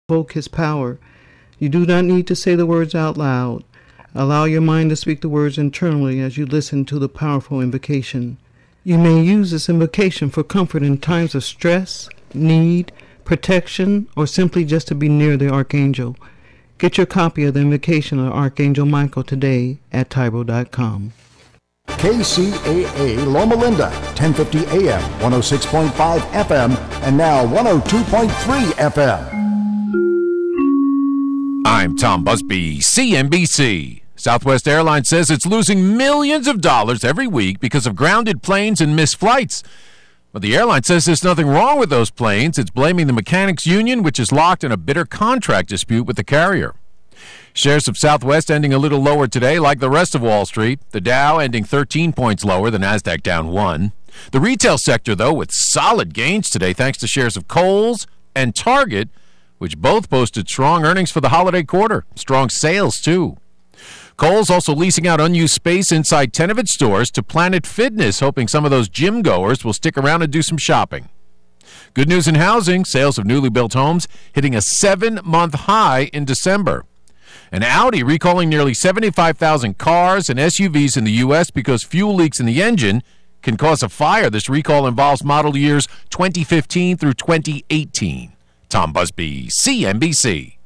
invoke his power. You do not need to say the words out loud. Allow your mind to speak the words internally as you listen to the powerful invocation. You may use this invocation for comfort in times of stress, need, protection, or simply just to be near the Archangel. Get your copy of the Invocation of Archangel Michael today at Tyro.com. KCAA Loma Linda, 1050 AM, 106.5 FM, and now 102.3 FM. I'm Tom Busby, CNBC. Southwest Airlines says it's losing millions of dollars every week because of grounded planes and missed flights. But the airline says there's nothing wrong with those planes. It's blaming the mechanics union, which is locked in a bitter contract dispute with the carrier. Shares of Southwest ending a little lower today, like the rest of Wall Street. The Dow ending 13 points lower, the Nasdaq down 1. The retail sector, though, with solid gains today thanks to shares of Kohl's and Target, which both posted strong earnings for the holiday quarter. Strong sales, too. Kohl's also leasing out unused space inside 10 of its stores to Planet Fitness, hoping some of those gym goers will stick around and do some shopping. Good news in housing, sales of newly built homes hitting a 7-month high in December. And Audi recalling nearly 75,000 cars and SUVs in the U.S. because fuel leaks in the engine can cause a fire. This recall involves model years 2015 through 2018. Tom Busby, CNBC.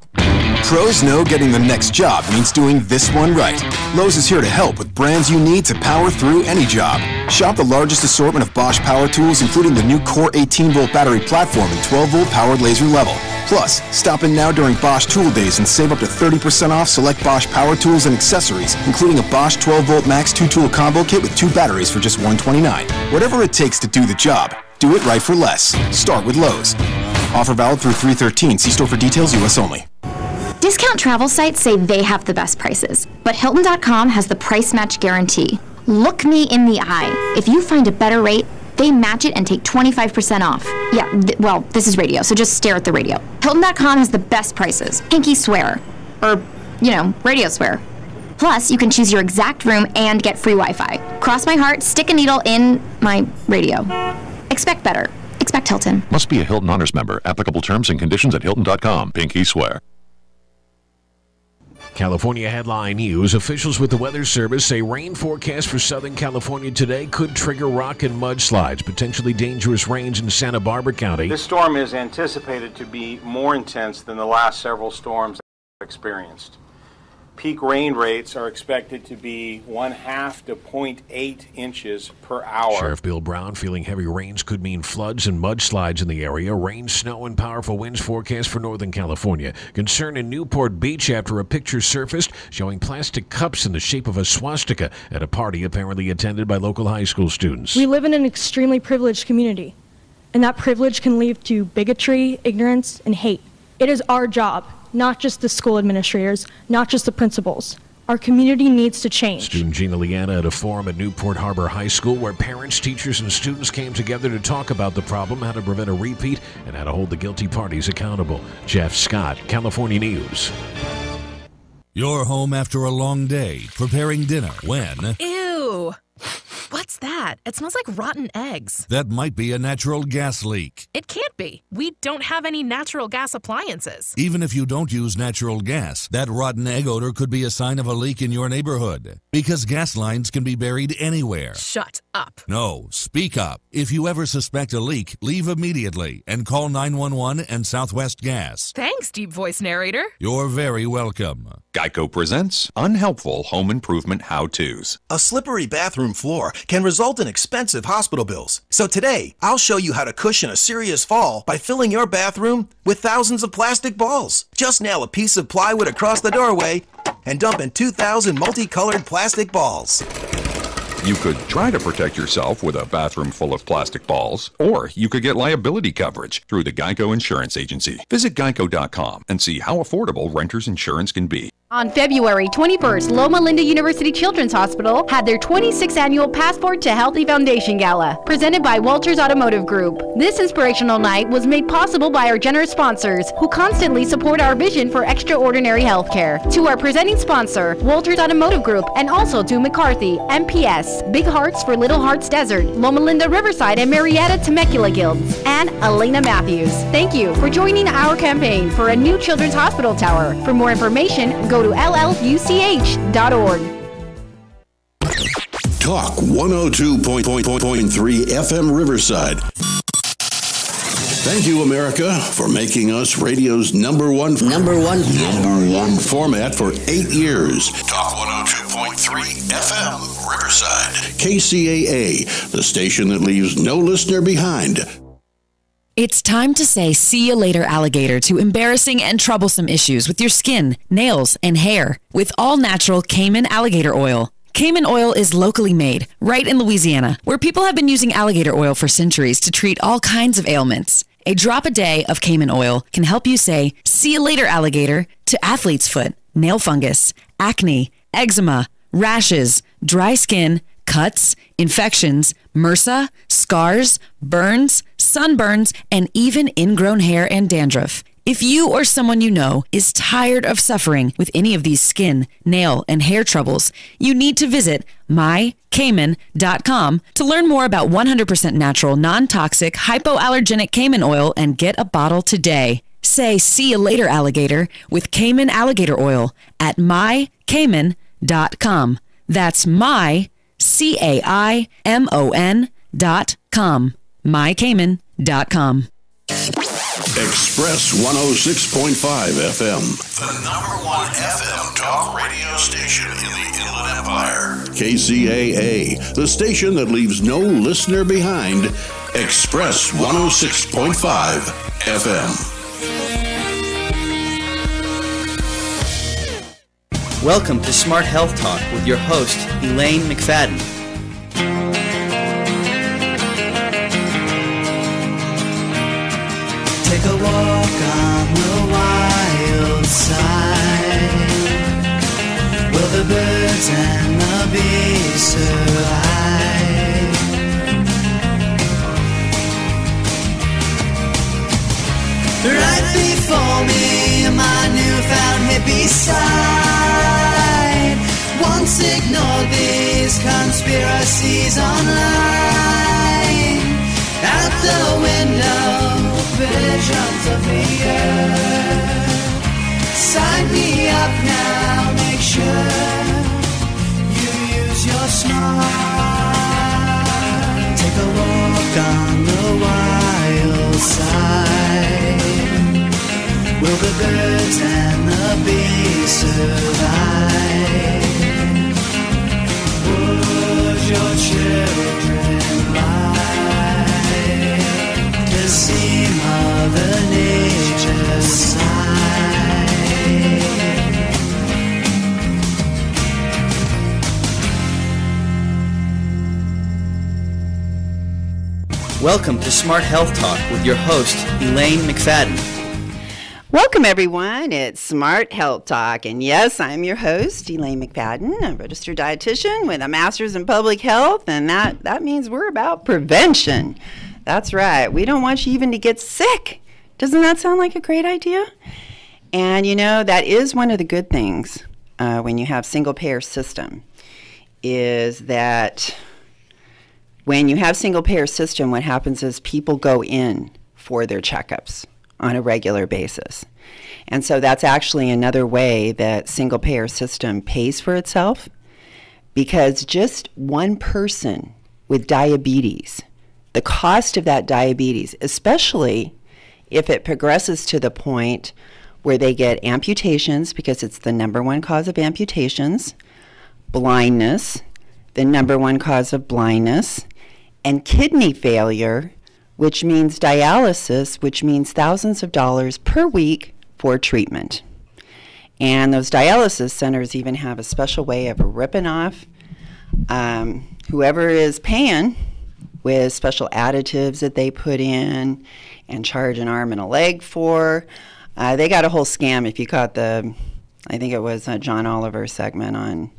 Pros know getting the next job means doing this one right. Lowe's is here to help with brands you need to power through any job. Shop the largest assortment of Bosch power tools, including the new Core 18-volt battery platform and 12-volt powered laser level. Plus, stop in now during Bosch Tool Days and save up to 30% off select Bosch power tools and accessories, including a Bosch 12-volt Max 2-tool combo kit with 2 batteries for just $129. Whatever it takes to do the job, do it right for less. Start with Lowe's. Offer valid through 3/13. See store for details, U.S. only. Discount travel sites say they have the best prices, but Hilton.com has the price match guarantee. Look me in the eye. If you find a better rate, they match it and take 25% off. Yeah, well, this is radio, so just stare at the radio. Hilton.com has the best prices. Pinky swear. Or, radio swear. Plus, you can choose your exact room and get free Wi-Fi. Cross my heart, stick a needle in my radio. Expect better. Expect Hilton. Must be a Hilton Honors member. Applicable terms and conditions at Hilton.com. Pinky swear. California headline news. Officials with the Weather Service say rain forecast for Southern California today could trigger rock and mudslides, potentially dangerous rains in Santa Barbara County. This storm is anticipated to be more intense than the last several storms experienced. Peak rain rates are expected to be 1/2 to 0.8 inches per hour. Sheriff Bill Brown feeling heavy rains could mean floods and mudslides in the area. Rain, snow, and powerful winds forecast for Northern California. Concern in Newport Beach after a picture surfaced showing plastic cups in the shape of a swastika at a party apparently attended by local high school students. We live in an extremely privileged community, and that privilege can lead to bigotry, ignorance, and hate. It is our job, not just the school administrators, not just the principals. Our community needs to change. Student Gina Leanna at a forum at Newport Harbor High School where parents, teachers, and students came together to talk about the problem, how to prevent a repeat, and how to hold the guilty parties accountable. Jeff Scott, California News. You're home after a long day, preparing dinner when... Ew! What's that? It smells like rotten eggs. That might be a natural gas leak. It can't be. We don't have any natural gas appliances. Even if you don't use natural gas, that rotten egg odor could be a sign of a leak in your neighborhood. Because gas lines can be buried anywhere. Shut up. No, speak up. If you ever suspect a leak, leave immediately and call 911 and Southwest Gas. Thanks, deep voice narrator. You're very welcome. Geico presents Unhelpful Home Improvement How-Tos. A slippery bathroom floor can result in expensive hospital bills. So today, I'll show you how to cushion a serious fall by filling your bathroom with thousands of plastic balls. Just nail a piece of plywood across the doorway and dump in 2,000 multicolored plastic balls. You could try to protect yourself with a bathroom full of plastic balls, or you could get liability coverage through the Geico Insurance Agency. Visit geico.com and see how affordable renter's insurance can be. On February 21st, Loma Linda University Children's Hospital had their 26th annual Passport to Healthy Foundation Gala, presented by Walters Automotive Group. This inspirational night was made possible by our generous sponsors, who constantly support our vision for extraordinary healthcare. To our presenting sponsor, Walters Automotive Group, and also to McCarthy, MPS, Big Hearts for Little Hearts Desert, Loma Linda Riverside and Marietta Temecula Guilds, and Elena Matthews. Thank you for joining our campaign for a new children's hospital tower. For more information, go to lluch.org. Talk 102.3 FM Riverside. Thank you, America, for making us radio's number one format for 8 years. Talk 102.3 FM Riverside. KCAA, the station that leaves no listener behind. It's time to say see you later, alligator, to embarrassing and troublesome issues with your skin, nails, and hair with all-natural Cayman alligator oil. Cayman oil is locally made, right in Louisiana, where people have been using alligator oil for centuries to treat all kinds of ailments. A drop a day of Cayman oil can help you say see you later, alligator, to athlete's foot, nail fungus, acne, eczema, rashes, dry skin, cuts, infections, MRSA, scars, burns, sunburns, and even ingrown hair and dandruff. If you or someone you know is tired of suffering with any of these skin, nail, and hair troubles, you need to visit mycayman.com to learn more about 100% natural, non-toxic, hypoallergenic Cayman oil and get a bottle today. Say see you later, alligator, with Cayman alligator oil at mycayman.com. That's mycayman.com. mycayman.com. Express 106.5 FM, the number one FM talk radio station in the Inland Empire. KCAA, the station that leaves no listener behind. Express 106.5 FM. Welcome to Smart Health Talk with your host, Elaine McFadden. Take a walk on the wild side, where the birds and the bees survive. Right before me, my newfound hippie side. Once ignored these conspiracies online. Out the window, visions of the earth. Sign me up now, make sure you use your smart. Take a walk on the wild side. Will the birds and the bees survive? Would your children lie to see Mother Nature sigh? Welcome to Smart Health Talk with your host, Elaine McFadden. Welcome, everyone. It's Smart Health Talk. And yes, I'm your host, Elaine McFadden, a registered dietitian with a master's in public health. And that means we're about prevention. That's right. We don't want you even to get sick. Doesn't that sound like a great idea? And, you know, that is one of the good things when you have single-payer system, is that when you have single-payer system, what happens is people go in for their checkups on a regular basis. And so that's actually another way that single-payer system pays for itself, because just one person with diabetes, the cost of that diabetes, especially if it progresses to the point where they get amputations, because it's the number one cause of amputations, blindness, the number one cause of blindness, and kidney failure, which means dialysis, which means thousands of dollars per week for treatment. And those dialysis centers even have a special way of ripping off whoever is paying with special additives that they put in and charge an arm and a leg for. They got a whole scam if you caught the I think it was a John Oliver segment on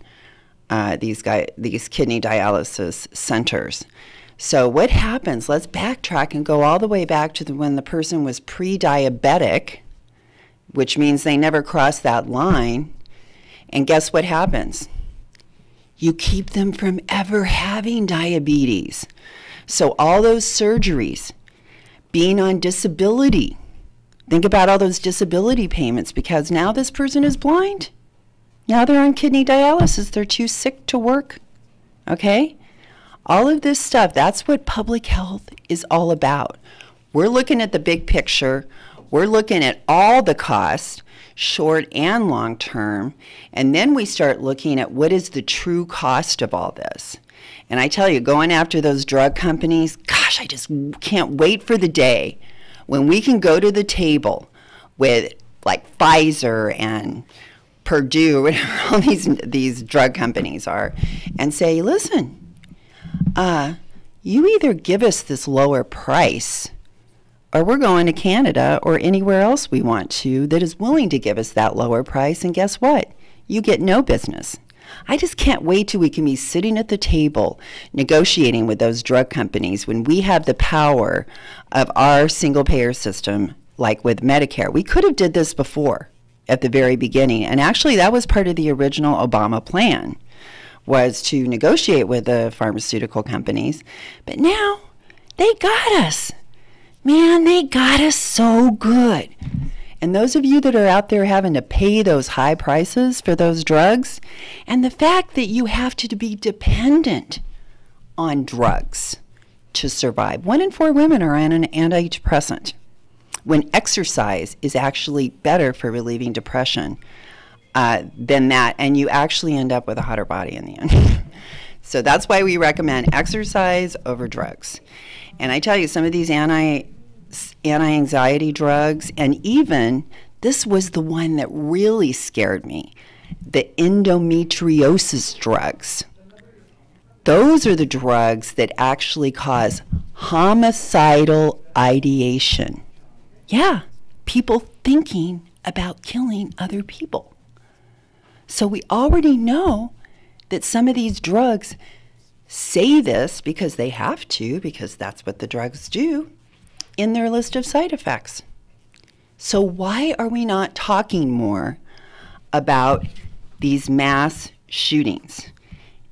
these kidney dialysis centers. So what happens? Let's backtrack and go all the way back to when the person was pre-diabetic, which means they never crossed that line. And guess what happens? You keep them from ever having diabetes. So all those surgeries, being on disability, think about all those disability payments, because now this person is blind. Now they're on kidney dialysis. They're too sick to work. Okay? All of this stuff, that's what public health is all about. We're looking at the big picture. We're looking at all the costs, short and long term, and then we start looking at what is the true cost of all this. And I tell you, going after those drug companies, gosh, I just can't wait for the day when we can go to the table with like Pfizer and Purdue, whatever all these drug companies are, and say, listen, you either give us this lower price or we're going to Canada or anywhere else we want to that is willing to give us that lower price, and guess what? You get no business. I just can't wait till we can be sitting at the table negotiating with those drug companies when we have the power of our single-payer system, like with Medicare. We could have did this before at the very beginning, and actually that was part of the original Obama plan, was to negotiate with the pharmaceutical companies. But now they got us. Man, they got us so good. And those of you that are out there having to pay those high prices for those drugs, and the fact that you have to be dependent on drugs to survive. 1 in 4 women are on an antidepressant, when exercise is actually better for relieving depression than that, and you actually end up with a hotter body in the end. So that's why we recommend exercise over drugs. And I tell you, some of these anti-anxiety drugs, and even this was the one that really scared me, the endometriosis drugs. Those are the drugs that actually cause homicidal ideation. Yeah, people thinking about killing other people. So we already know that some of these drugs say this because they have to, because that's what the drugs do, in their list of side effects. So why are we not talking more about these mass shootings?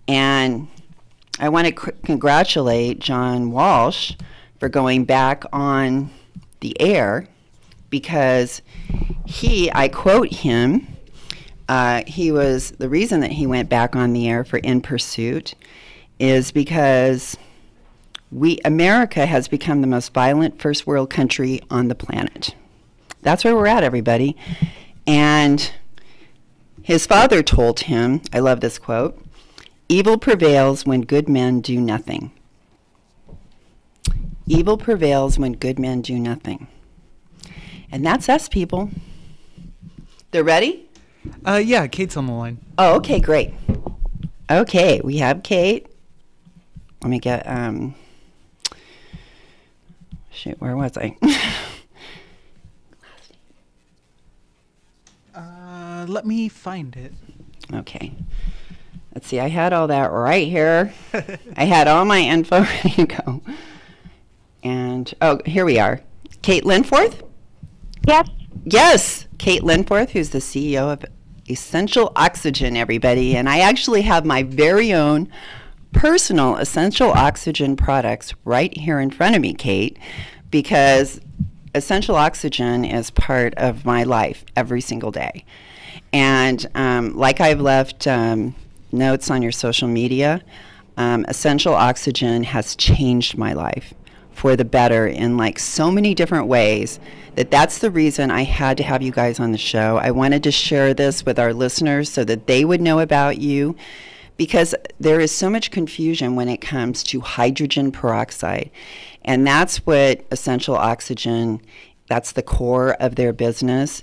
And I want to congratulate John Walsh for going back on the air, because I quote him, the reason that he went back on the air for In Pursuit is because America has become the most violent first world country on the planet. That's where we're at, everybody. And his father told him, I love this quote, "Evil prevails when good men do nothing." Evil prevails when good men do nothing. And that's us, people. They're ready? Yeah, Kate's on the line. Oh, okay, great. Okay, we have Kate. Let me get, shoot, where was I? Let me find it. Okay. Let's see, I had all that right here. I had all my info ready to go. And, oh, here we are. Kate Linforth? Yes. Yes, Kate Linforth, who's the CEO of Essential Oxygen, everybody. And I actually have my very own personal Essential Oxygen products right here in front of me, Kate, because Essential Oxygen is part of my life every single day. And like I've left notes on your social media, Essential Oxygen has changed my life for the better in like so many different ways that's the reason I had to have you guys on the show. I wanted to share this with our listeners so that they would know about you, because there is so much confusion when it comes to hydrogen peroxide. And that's what Essential Oxygen, that's the core of their business.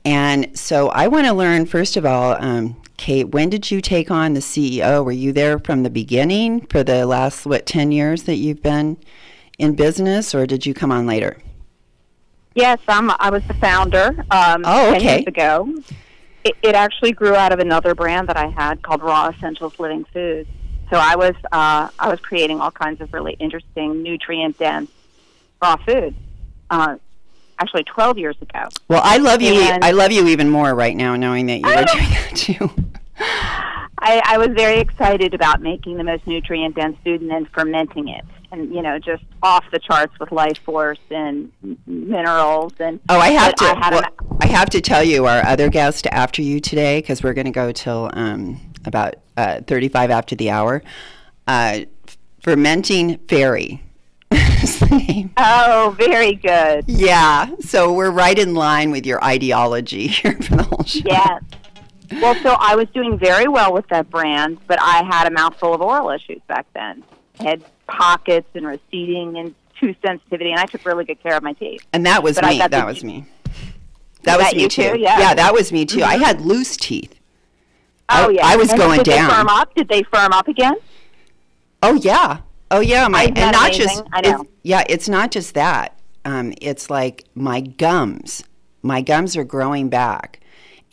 And so I want to learn, first of all, Kate, when did you take on the CEO? Were you there from the beginning for the last, 10 years that you've been in business, or did you come on later? Yes, I was the founder 10 years ago. It actually grew out of another brand that I had called Raw Essentials Living Foods. So I was creating all kinds of really interesting nutrient-dense raw food. Actually, 12 years ago. Well, I love you. I love you even more right now, knowing that you were doing that too. I was very excited about making the most nutrient-dense food and then fermenting it, and just off the charts with life force and minerals. And I have to tell you, our other guest after you today, because we're going to go till about 35 after the hour. Fermenting Fairy. Oh, very good. Yeah, so we're right in line with your ideology here for the whole show. Yes. Well, so I was doing very well with that brand, but I had a mouthful of oral issues back then. I had pockets and receding and tooth sensitivity, and I took really good care of my teeth. And that was me. That was me. That was me too. Yeah, that was me too. Mm-hmm. I had loose teeth. Oh, yeah. I was going down. Did they firm up? Did they firm up again? Oh, yeah. Oh, yeah. And not just, I know. It's not just that. It's like my gums. My gums are growing back.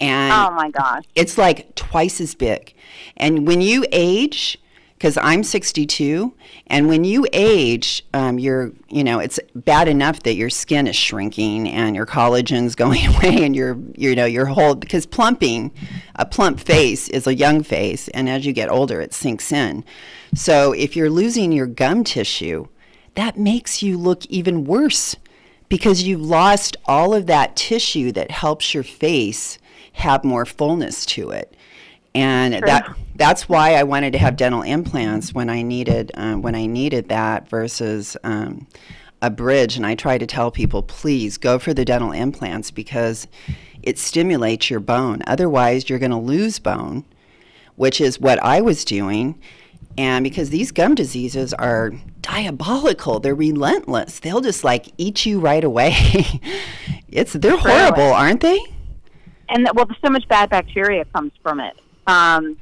And oh, my gosh. It's like twice as big. And when you age, because I'm 62, and when you age, it's bad enough that your skin is shrinking and your collagen's going away and your whole, because a plump face is a young face, and as you get older, it sinks in. So if you're losing your gum tissue, that makes you look even worse because you've lost all of that tissue that helps your face have more fullness to it. And that's why I wanted to have dental implants when I needed that versus a bridge. And I try to tell people, please go for the dental implants because it stimulates your bone. Otherwise, you're going to lose bone, which is what I was doing. And because these gum diseases are diabolical, they're relentless. They'll just eat you right away. They're horrible, aren't they? And so much bad bacteria comes from it. And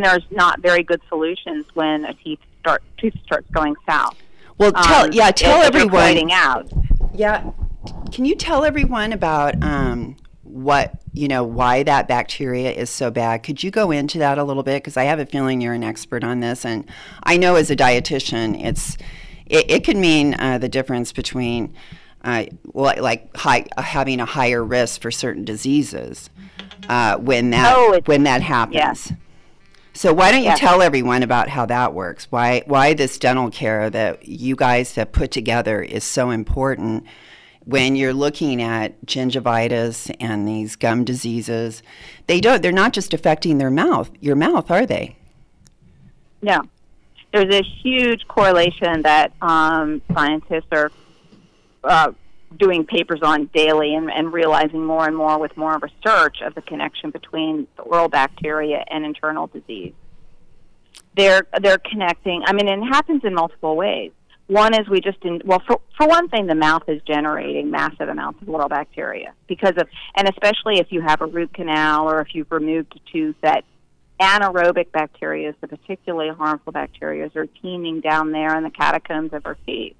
there's not very good solutions when a tooth starts going south. Well, tell everyone. Out. Yeah, can you tell everyone about why that bacteria is so bad? Could you go into that a little bit? Because I have a feeling you're an expert on this, and I know as a dietitian, it can mean the difference between having a higher risk for certain diseases when that happens. Yeah. So why don't you tell everyone about how that works? Why this dental care that you guys have put together is so important when you're looking at gingivitis and these gum diseases. They're not just affecting your mouth, are they? No. There's a huge correlation that scientists are doing papers on daily and realizing more and more with more research of the connection between the oral bacteria and internal disease. They're connecting. I mean, it happens in multiple ways. One is for one thing, the mouth is generating massive amounts of oral bacteria and especially if you have a root canal or if you've removed a tooth, that anaerobic bacteria, the particularly harmful bacteria, are teeming down there in the catacombs of our teeth.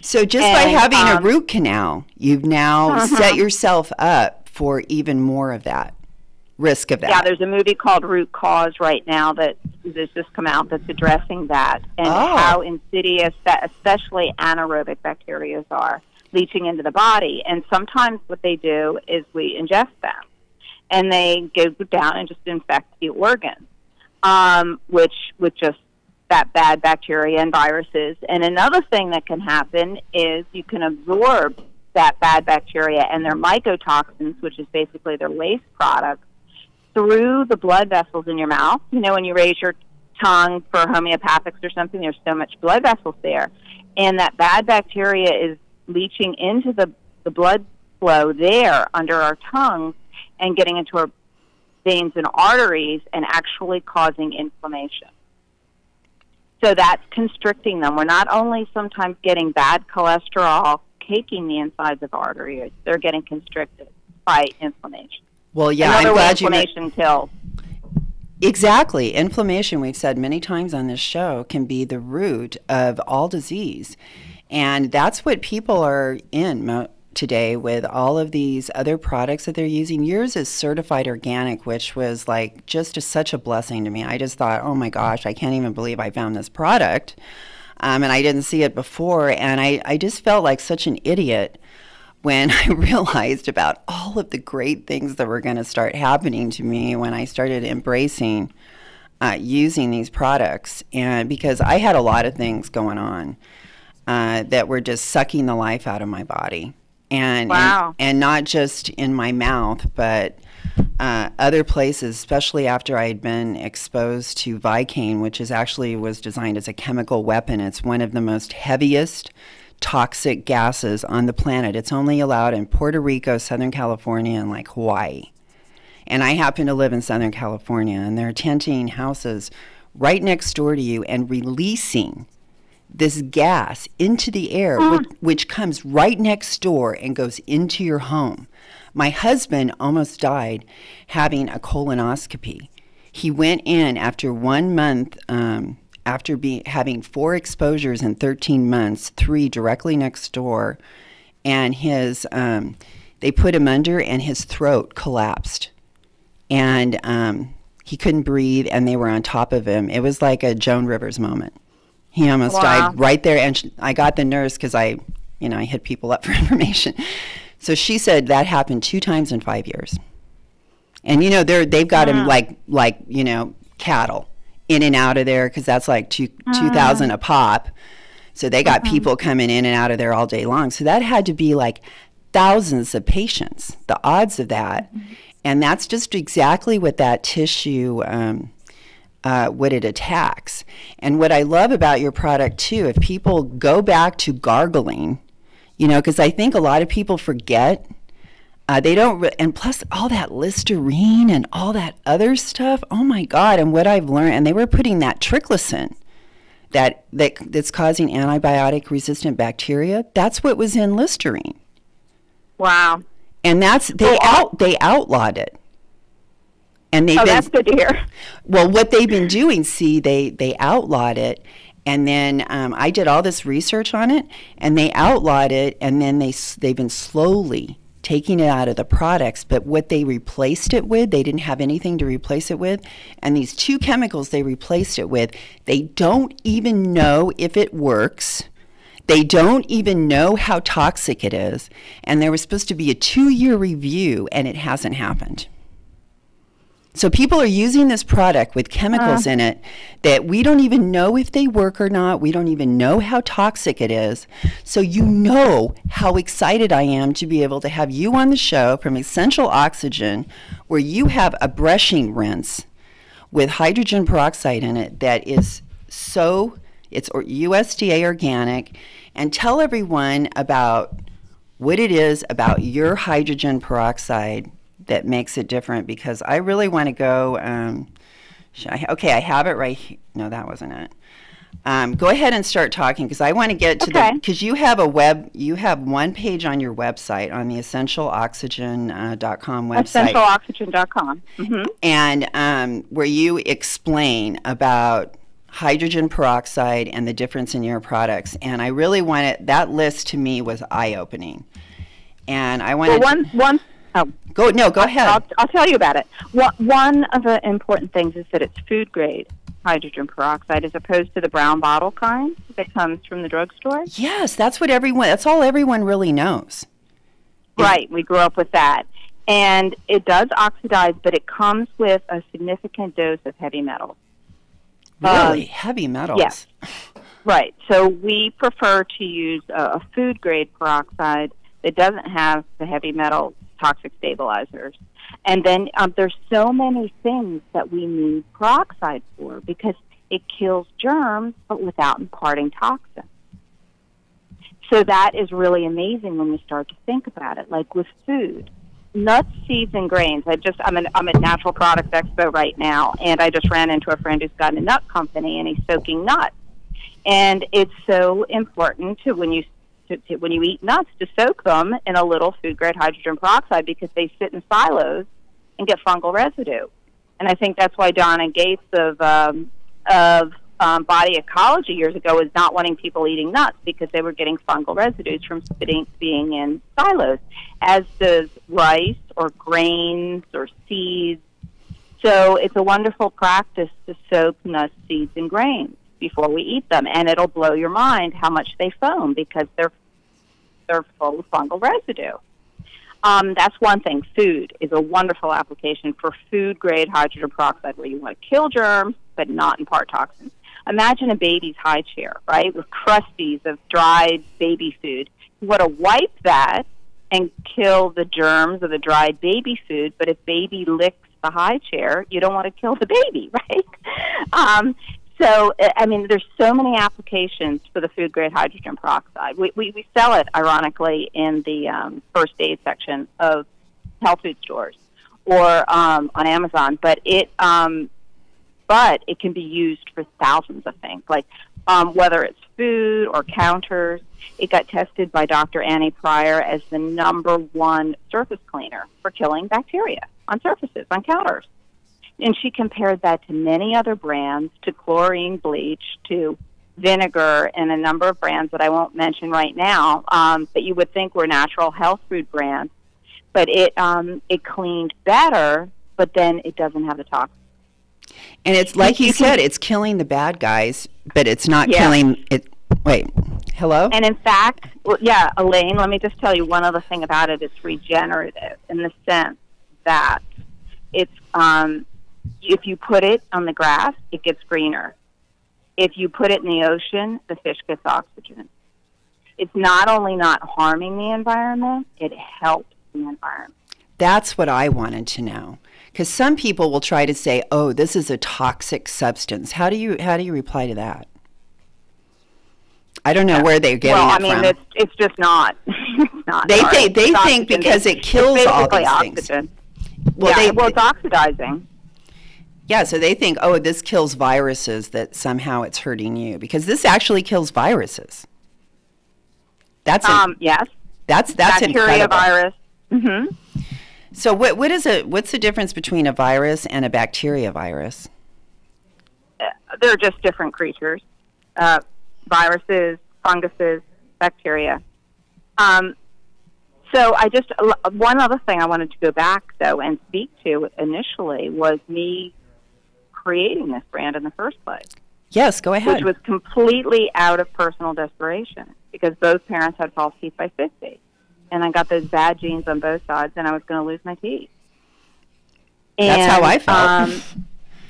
So by having a root canal, you've now set yourself up for even more of that risk of that. Yeah, there's a movie called Root Cause right now that's just come out that's addressing that and how insidious that especially anaerobic bacteria are leaching into the body. And sometimes what they do is we ingest them, and they go down and just infect the organs, which with just that bad bacteria and viruses. And another thing that can happen is you can absorb that bad bacteria and their mycotoxins, which is basically their waste products, through the blood vessels in your mouth. When you raise your tongue for homeopathics or something, there's so much blood vessels there. And that bad bacteria is leaching into the blood flow there under our tongues and getting into our veins and arteries and actually causing inflammation. So that's constricting them. We're not only sometimes getting bad cholesterol caking the insides of arteries, they're getting constricted by inflammation. Well, yeah, I'm glad inflammation kills. Exactly. Inflammation, we've said many times on this show, can be the root of all disease. And that's what people are in today with all of these other products that they're using. Yours is certified organic, which was like just such a blessing to me. I just thought, oh my gosh, I can't even believe I found this product. And I didn't see it before. And I just felt like such an idiot when I realized about all of the great things that were going to start happening to me when I started embracing using these products. And because I had a lot of things going on that were just sucking the life out of my body. And, wow. and not just in my mouth, but other places, especially after I had been exposed to Vicane, which is actually was designed as a chemical weapon. It's one of the most heaviest toxic gases on the planet. It's only allowed in Puerto Rico, Southern California, and like Hawaii. And I happen to live in Southern California, and they're tenting houses right next door to you and releasing this gas into the air, which comes right next door and goes into your home. My husband almost died having a colonoscopy. He went in after 1 month, after having 4 exposures in 13 months, 3 directly next door, and his they put him under, and his throat collapsed, and he couldn't breathe, and they were on top of him. It was like a Joan Rivers moment. He almost died right there, and I got the nurse because I hit people up for information. So she said that happened 2 times in 5 years, and they've got him like cattle in and out of there because that's like $2,000 a pop. So they got people coming in and out of there all day long. So that had to be like thousands of patients. The odds of that, and that's just exactly what that tissue. What it attacks. And what I love about your product too, if people go back to gargling, because I think a lot of people forget, they don't, and plus all that Listerine and all that other stuff, oh my God, and what I've learned, and they were putting that triclosan that's causing antibiotic resistant bacteria, that's what was in Listerine. Wow. And they outlawed it. And that's good to hear. Well, what they've been doing, they outlawed it, and then I did all this research on it, and they outlawed it, and then they've been slowly taking it out of the products. But what they replaced it with, they didn't have anything to replace it with, and these 2 chemicals they replaced it with, they don't even know if it works. They don't even know how toxic it is, and there was supposed to be a 2-year review, and it hasn't happened. So people are using this product with chemicals in it that we don't even know if they work or not. We don't even know how toxic it is. So how excited I am to be able to have you on the show from Essential Oxygen, where you have a brushing rinse with hydrogen peroxide in it that is it's USDA organic. And tell everyone about what it is about your hydrogen peroxide that makes it different, because I really want to go, I have it right here. No, that wasn't it. Go ahead and start talking, because I want to get to because you have one page on your website, on the essentialoxygen.com website. Essentialoxygen.com. Mm-hmm. And where you explain about hydrogen peroxide and the difference in your products. And I really that list to me was eye-opening. And I wanted Go ahead. I'll tell you about it. One of the important things is that it's food grade hydrogen peroxide as opposed to the brown bottle kind that comes from the drugstore. Yes, that's all everyone really knows. Right, we grew up with that. And it does oxidize, but it comes with a significant dose of heavy metals. Really? Heavy metals? Yes. Right. So we prefer to use a food grade peroxide that doesn't have the heavy metal toxic stabilizers. And then there's so many things that we need peroxide for, because it kills germs but without imparting toxins. So that is really amazing when we start to think about it. Like with food, nuts, seeds, and grains. I'm at Natural Products Expo right now, and I just ran into a friend who's got a nut company, and he's soaking nuts. And it's so important to when you eat nuts to soak them in a little food-grade hydrogen peroxide, because they sit in silos and get fungal residue. And I think that's why Donna Gates of body ecology years ago was not wanting people eating nuts because they were getting fungal residues from being in silos, as does rice or grains or seeds. So it's a wonderful practice to soak nuts, seeds, and grains before we eat them, and it'll blow your mind how much they foam because they're full of fungal residue. That's one thing. Food is a wonderful application for food-grade hydrogen peroxide where you want to kill germs but not impart toxins. Imagine a baby's high chair, right, with crusties of dried baby food. You want to wipe that and kill the germs of the dried baby food, but if baby licks the high chair, you don't want to kill the baby, right? So, I mean, there's so many applications for the food-grade hydrogen peroxide. We sell it, ironically, in the first aid section of health food stores or on Amazon, but it can be used for thousands of things, like whether it's food or counters. It got tested by Dr. Annie Pryor as the #1 surface cleaner for killing bacteria on surfaces, on counters. And she compared that to many other brands, to chlorine bleach, to vinegar, and a number of brands that I won't mention right now, that you would think were natural health food brands. But it cleaned better, but then it doesn't have the toxins. And it's like you said, it's killing the bad guys, but it's not killing it. Wait, hello? And in fact, well, yeah, Elaine, let me just tell you one other thing about it. It's regenerative in the sense that it's if you put it on the grass, it gets greener. If you put it in the ocean, the fish gets oxygen. It's not only not harming the environment, it helps the environment. That's what I wanted to know. Because some people will try to say, oh, this is a toxic substance. How do you reply to that? I don't know where they're getting it from. Well, I mean, it's just not. It's not. They think because it kills all these oxygen. Things. Well, it's oxidizing. Yeah, so they think, oh, this kills viruses, that somehow it's hurting you. Because this actually kills viruses. That's yes. That's bacteria incredible. Virus. Mm-hmm. So what's the difference between a virus and a bacteria virus? They're just different creatures. Viruses, funguses, bacteria. So one other thing I wanted to go back, though, and speak to initially was me creating this brand in the first place. Yes, go ahead. Which was completely out of personal desperation because both parents had false teeth by 50. And I got those bad genes on both sides, and I was going to lose my teeth. That's how I felt.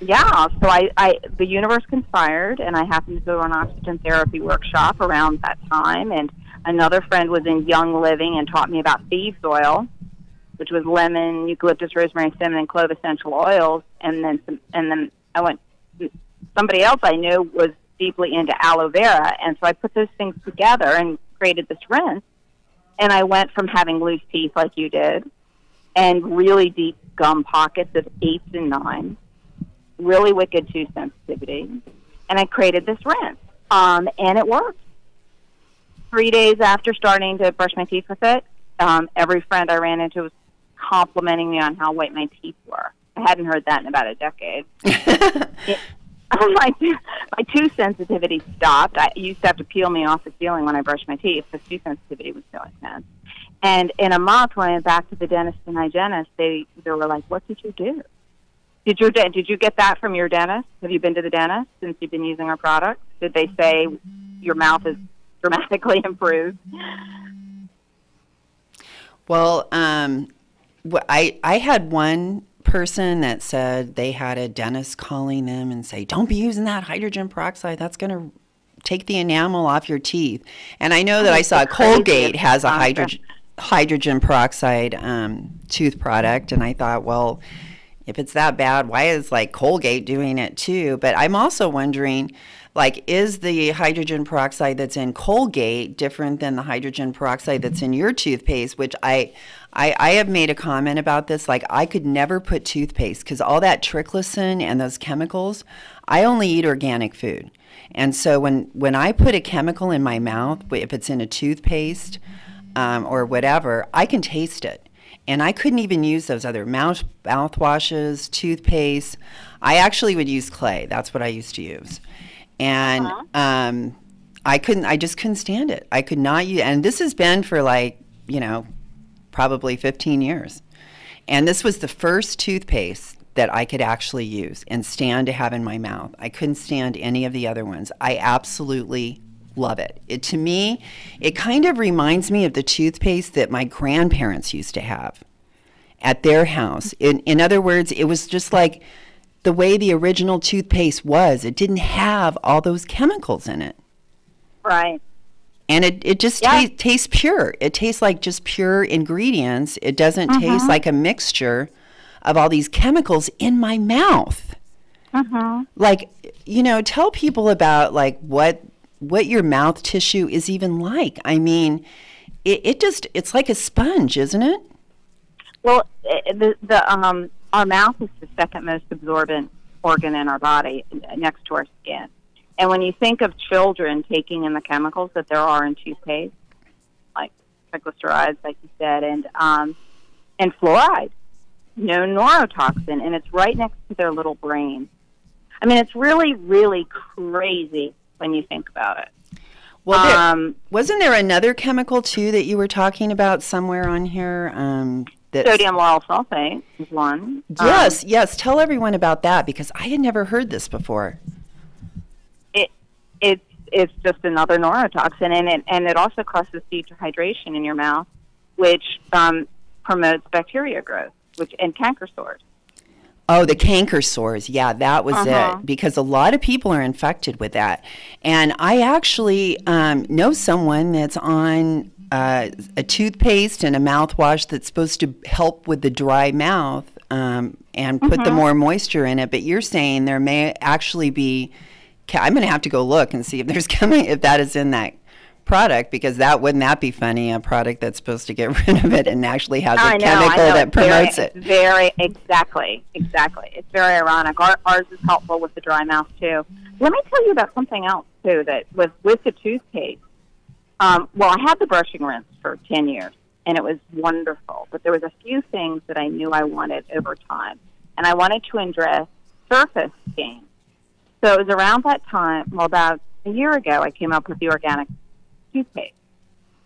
Yeah, so the universe conspired, and I happened to go to an oxygen therapy workshop around that time, and another friend was in Young Living and taught me about thieves oil, which was lemon, eucalyptus, rosemary, cinnamon, and clove essential oils, and then I went. Somebody else I knew was deeply into aloe vera, and so I put those things together and created this rinse. And I went from having loose teeth like you did, and really deep gum pockets of 8s and 9s, really wicked tooth sensitivity, and I created this rinse, and it worked. 3 days after starting to brush my teeth with it, every friend I ran into was complimenting me on how white my teeth were. I hadn't heard that in about a decade. My tooth sensitivity stopped. I used to have to peel me off the ceiling when I brushed my teeth because tooth sensitivity was so intense. And in a month, when I went back to the dentist and hygienist, they were like, "What did you do? Did you get that from your dentist? Have you been to the dentist since you've been using our products? Did they say your mouth is dramatically improved?" Well, I had one person that said they had a dentist calling them and say, don't be using that hydrogen peroxide. That's going to take the enamel off your teeth. And I know that I saw Colgate has a hydrogen peroxide tooth product. And I thought, well, if it's that bad, why is like Colgate doing it too? But I'm also wondering, like, is the hydrogen peroxide that's in Colgate different than the hydrogen peroxide that's in your toothpaste, which I have made a comment about this. Like, I could never put toothpaste because all that triclosan and those chemicals, I only eat organic food. And so when I put a chemical in my mouth, if it's in a toothpaste or whatever, I can taste it. And I couldn't even use those other mouthwashes, toothpaste. I actually would use clay. That's what I used to use. And I just couldn't stand it. I could not use, and this has been for like, probably 15 years. And this was the first toothpaste that I could actually use and stand to have in my mouth. I couldn't stand any of the other ones. I absolutely love it. To me, it kind of reminds me of the toothpaste that my grandparents used to have at their house. In other words, it was just like the way the original toothpaste was. It didn't have all those chemicals in it. Right. And it just tastes pure. It tastes like just pure ingredients. It doesn't taste like a mixture of all these chemicals in my mouth. Like, tell people about like what your mouth tissue is even like. I mean, it's like a sponge, isn't it? Well, our mouth is the second most absorbent organ in our body, next to our skin. And when you think of children taking in the chemicals that there are in toothpaste, like triglycerides, like you said, and fluoride, neurotoxin, and it's right next to their little brain. I mean, it's really, really crazy when you think about it. Well, wasn't there another chemical, too, that you were talking about somewhere on here? Sodium lauryl sulfate is one. Yes. Tell everyone about that, because I had never heard this before. It's just another neurotoxin, and it also causes dehydration in your mouth, which promotes bacteria growth, and canker sores. Oh, the canker sores. Yeah, that was it, because a lot of people are infected with that. And I actually know someone that's on a toothpaste and a mouthwash that's supposed to help with the dry mouth and put the more moisture in it. But you're saying there may actually be, I'm going to have to go look and see if that is in that product, because wouldn't that be funny, a product that's supposed to get rid of it and actually has a chemical that promotes it. Exactly. It's very ironic. Ours is helpful with the dry mouth too. Let me tell you about something else too, that with the toothpaste. Well, I had the brushing rinse for 10 years, and it was wonderful, but there was a few things that I knew I wanted over time, and I wanted to address surface stains. So it was around that time, about a year ago, I came up with the organic toothpaste,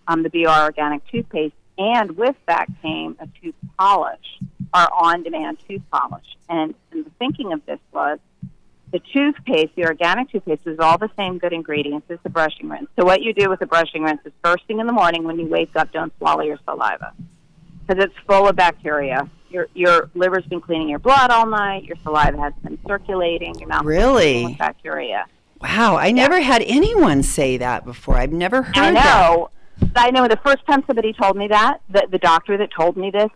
the BR organic toothpaste, and with that came a tooth polish, our on-demand tooth polish. And the thinking of this was the toothpaste, the organic toothpaste, is all the same good ingredients as the brushing rinse. So what you do with the brushing rinse is first thing in the morning when you wake up, don't swallow your saliva, because it's full of bacteria. Your liver's been cleaning your blood all night. Your saliva has been circulating. Your mouth is full with bacteria. Wow, I never had anyone say that before. I've never heard that. I know. The first time somebody told me that, the doctor that told me this,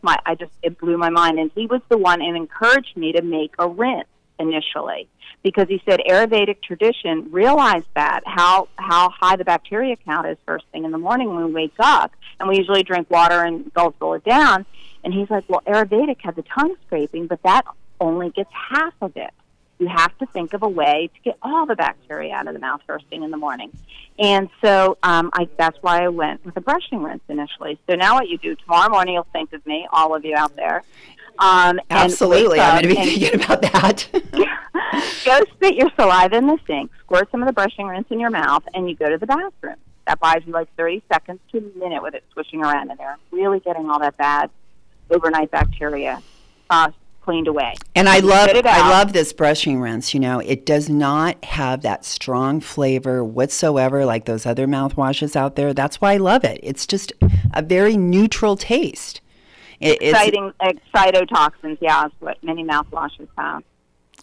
it blew my mind. And he was the one and encouraged me to make a rinse initially, because he said Ayurvedic tradition realized that, how high the bacteria count is first thing in the morning when we wake up. And we usually drink water and gulp it down. And he's like, well, Ayurvedic has the tongue scraping, but that only gets half of it. You have to think of a way to get all the bacteria out of the mouth first thing in the morning. And so that's why I went with a brushing rinse initially. So now what you do, tomorrow morning you'll think of me, all of you out there. Absolutely, I'm going to be thinking about that. Go spit your saliva in the sink, squirt some of the brushing rinse in your mouth, and you go to the bathroom. That buys you like 30 seconds to a minute with it swishing around in there, really getting all that bad overnight bacteria cleaned away. And I love this brushing rinse. It does not have that strong flavor whatsoever like those other mouthwashes out there. That's why I love it. It's just a very neutral taste. Exciting cytotoxins, is what many mouthwashes have.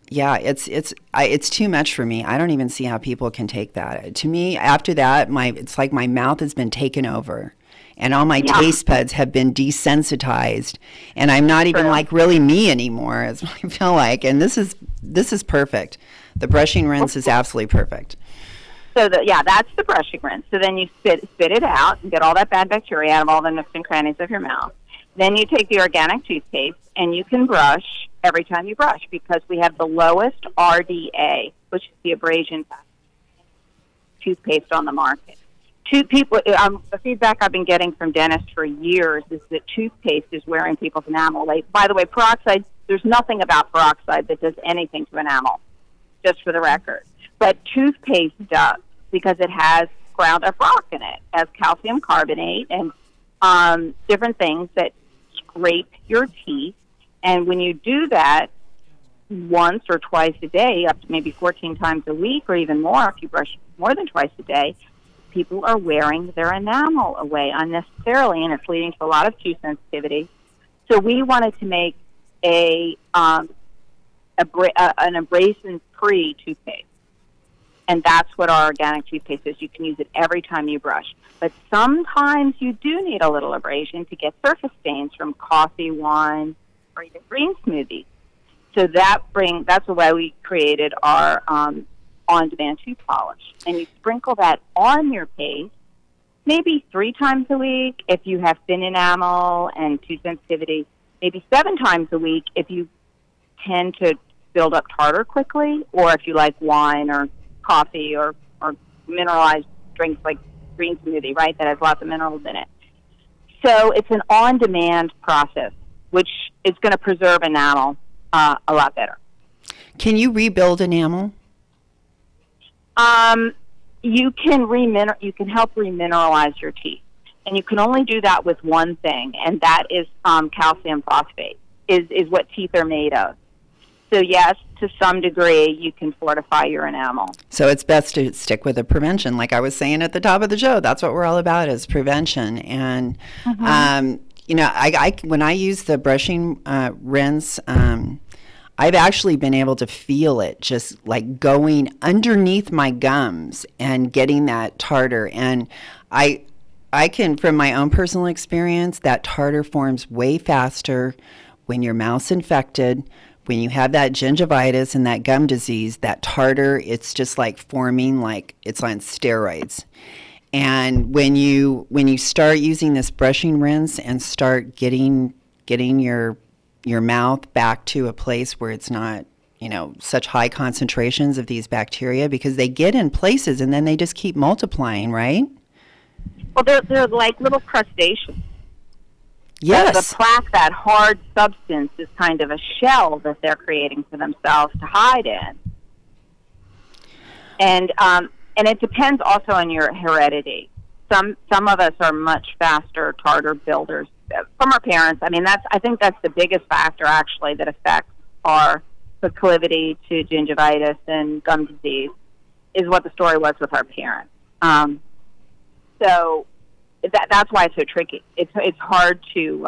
Yeah, it's too much for me. I don't even see how people can take that. To me, after that, it's like my mouth has been taken over. And all my taste buds have been desensitized, and I'm not even like really me anymore, as I feel like. And this is perfect. The brushing rinse is absolutely perfect. So that's the brushing rinse. So then you spit it out and get all that bad bacteria out of all the nooks and crannies of your mouth. Then you take the organic toothpaste, and you can brush every time you brush, because we have the lowest RDA, which is the abrasion toothpaste on the market. The feedback I've been getting from dentists for years is that toothpaste is wearing people's enamel. By the way, peroxide, there's nothing about peroxide that does anything to enamel, just for the record. But toothpaste does, because it has ground up rock in it, as calcium carbonate and different things that scrape your teeth. And when you do that once or twice a day, up to maybe 14 times a week or even more, if you brush more than twice a day, people are wearing their enamel away unnecessarily, and it's leading to a lot of tooth sensitivity. So we wanted to make an abrasion-free toothpaste. And that's what our organic toothpaste is. You can use it every time you brush. But sometimes you do need a little abrasion to get surface stains from coffee, wine, or even green smoothies. So that's the way we created our on-demand tooth polish. And you sprinkle that on your paste maybe 3 times a week if you have thin enamel and tooth sensitivity, maybe 7 times a week if you tend to build up tartar quickly, or if you like wine or coffee or mineralized drinks like green smoothie, right, that has lots of minerals in it. So it's an on-demand process, which is going to preserve enamel a lot better. Can you rebuild enamel? You can help remineralize your teeth, and you can only do that with one thing, and that is calcium phosphate is what teeth are made of. So yes, to some degree, you can fortify your enamel. So it's best to stick with the prevention. Like I was saying at the top of the show, that's what we're all about, is prevention. And, you know, when I use the brushing rinse, I've actually been able to feel it just like going underneath my gums and getting that tartar. And I can, from my own personal experience, that tartar forms way faster when your mouth's infected. When you have that gingivitis and that gum disease, that tartar, it's just like forming like it's on steroids. And when you start using this brushing rinse and start getting your mouth back to a place where it's not, you know, such high concentrations of these bacteria, because they get in places and then they just keep multiplying, right? Well, they're like little crustaceans. Yes. The plaque, that hard substance, is kind of a shell that they're creating for themselves to hide in. And it depends also on your heredity. Some of us are much faster tartar builders from our parents. I mean, I think that's the biggest factor actually that affects our proclivity to gingivitis and gum disease, is what the story was with our parents. So that's why it's so tricky. It's hard to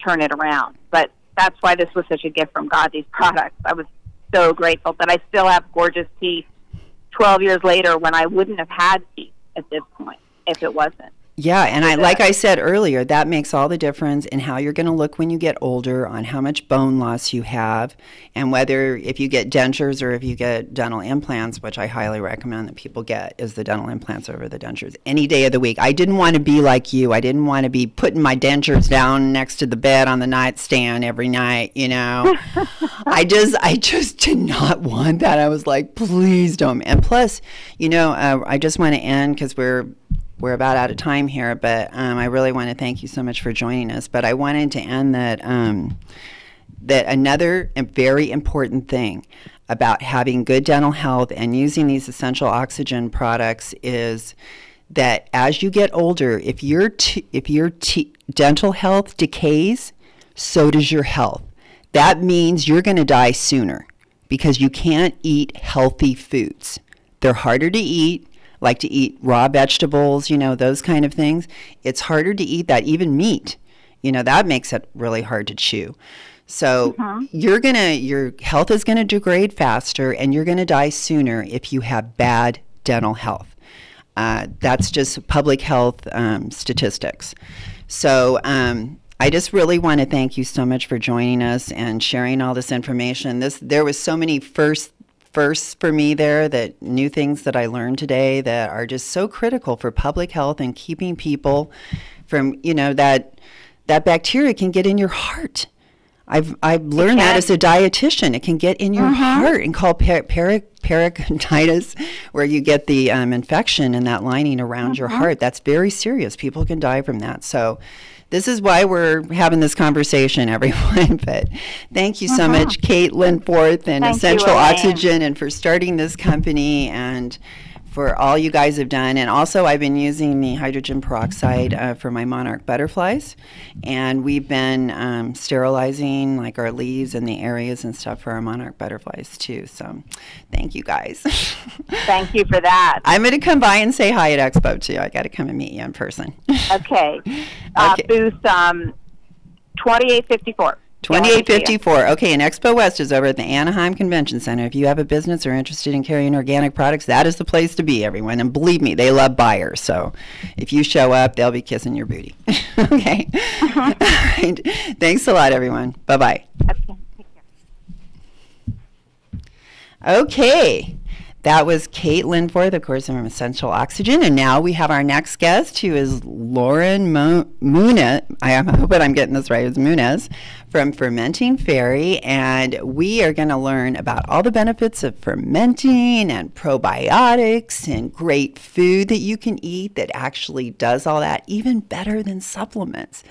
turn it around. But that's why this was such a gift from God, these products. I was so grateful that I still have gorgeous teeth 12 years later, when I wouldn't have had teeth at this point if it wasn't. Yeah, and like I said earlier, that makes all the difference in how you're going to look when you get older, on how much bone loss you have, and whether if you get dentures or if you get dental implants, which I highly recommend that people get, is the dental implants over the dentures any day of the week. I didn't want to be like you. I didn't want to be putting my dentures down next to the bed on the nightstand every night, you know. I just did not want that. I was like, please don't. And plus, you know, I just want to end, because we're about out of time here, but I really want to thank you so much for joining us. But I wanted to end that another very important thing about having good dental health and using these essential oxygen products is that as you get older, if your dental health decays, so does your health. That means you're going to die sooner, because you can't eat healthy foods. They're harder to eat. Like to eat raw vegetables, you know, those kind of things. It's harder to eat that. Even meat, you know, that makes it really hard to chew. So your health is going to degrade faster, and you're going to die sooner if you have bad dental health. That's just public health statistics. So I just really want to thank you so much for joining us and sharing all this information. There was so many firsts for me there, that new things that I learned today that are just so critical for public health and keeping people from, you know, that bacteria can get in your heart. I've learned that as a dietitian. It can get in your heart and called pericarditis, where you get the infection in that lining around your heart. That's very serious. People can die from that. So This is why we're having this conversation, everyone. But thank you so much, Kate Linforth and Essential Oxygen, and for starting this company, and for all you guys have done. And also, I've been using the hydrogen peroxide for my monarch butterflies, and we've been sterilizing like our leaves and the areas and stuff for our monarch butterflies too. So thank you guys. Thank you for that. I'm going to come by and say hi at Expo too. I got to come and meet you in person. Okay. Booth 2854. 2854. Okay, and Expo West is over at the Anaheim Convention Center. If you have a business or interested in carrying organic products, that is the place to be, everyone. And believe me, they love buyers. So if you show up, they'll be kissing your booty. Okay. All right. Thanks a lot, everyone. Bye-bye. Okay. Okay. That was Kate Linforth, of course, from Essential Oxygen. And now we have our next guest, who is Lauren Munez. I hope I'm getting this right. It's Munez from Fermenting Fairy. And we are going to learn about all the benefits of fermenting and probiotics and great food that you can eat that actually does all that, even better than supplements.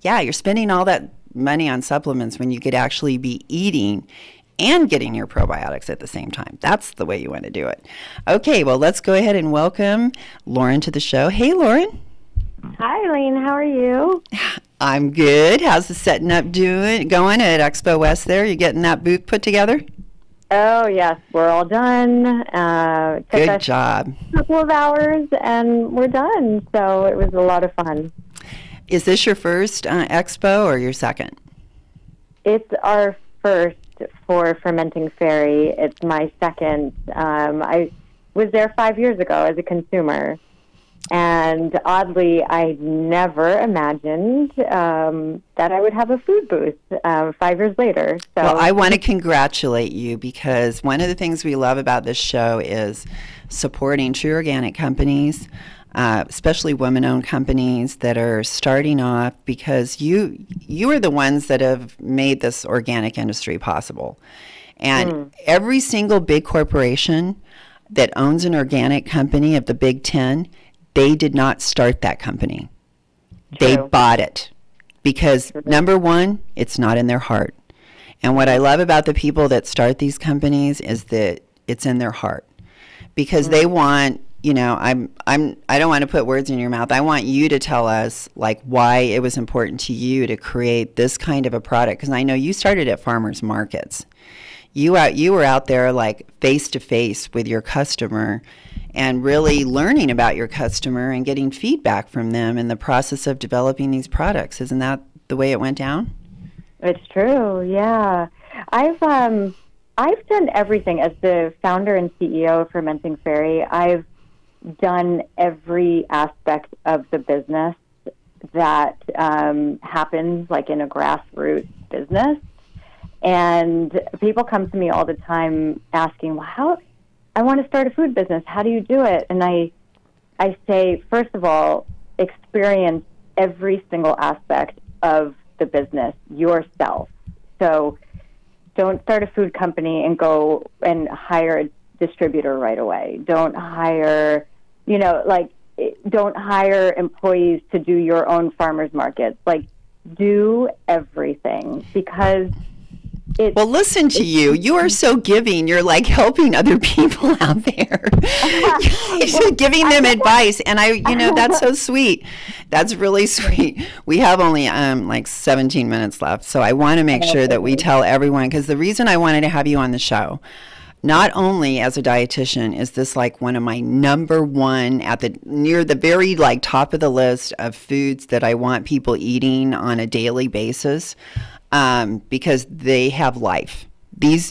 Yeah, you're spending all that money on supplements when you could actually be eating and getting your probiotics at the same time. That's the way you want to do it. Okay, well, let's go ahead and welcome Lauren to the show. Hey, Lauren. Hi, Elaine. How are you? I'm good. How's the setting up going at Expo West there? You getting that booth put together? Oh, yes. We're all done. Good job. A couple of hours, and we're done. So it was a lot of fun. Is this your first expo or your second? It's our first for Fermenting Fairy. It's my second. I was there 5 years ago as a consumer, and oddly, I never imagined that I would have a food booth 5 years later. So. Well, I want to congratulate you, because one of the things we love about this show is supporting true organic companies, especially women-owned companies that are starting off, because you are the ones that have made this organic industry possible. And every single big corporation that owns an organic company of the Big 10, they did not start that company. True. They bought it because, number one, it's not in their heart. And what I love about the people that start these companies is that it's in their heart, because they want, you know, I don't want to put words in your mouth. I want you to tell us like why it was important to you to create this kind of a product, because I know you started at farmers markets. You were out there like face to face with your customer and really learning about your customer and getting feedback from them in the process of developing these products. Isn't that the way it went down? It's true. Yeah. I've done everything as the founder and CEO of Fermenting Fairy. I've done every aspect of the business that happens like in a grassroots business. And people come to me all the time asking, well, I want to start a food business. How do you do it? And I say, first of all, experience every single aspect of the business yourself. So don't start a food company and go and hire a distributor right away. Don't hire, don't hire employees to do your own farmers markets. Like, do everything, because well, listen to you. You are so giving. You're like helping other people out there. You're giving them advice. And that's so sweet. That's really sweet. We have only like 17 minutes left. So I want to make sure that we tell everyone, because the reason I wanted to have you on the show, not only as a dietitian is this like one of my number one near the very like top of the list of foods that I want people eating on a daily basis, because they have life.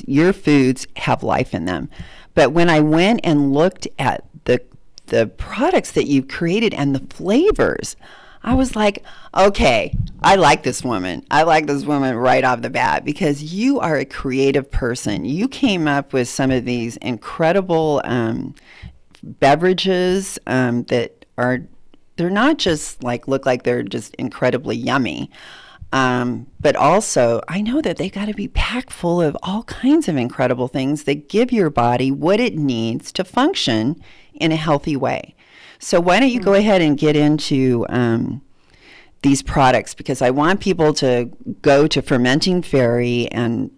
Your foods have life in them. But when I went and looked at the products that you've created and the flavors, I was like, okay, I like this woman. I like this woman right off the bat, because you are a creative person. You came up with some of these incredible beverages that they're not just like look like they're just incredibly yummy. But also, I know that they got to be packed full of all kinds of incredible things that give your body what it needs to function in a healthy way. So why don't you go ahead and get into these products because I want people to go to Fermenting Fairy and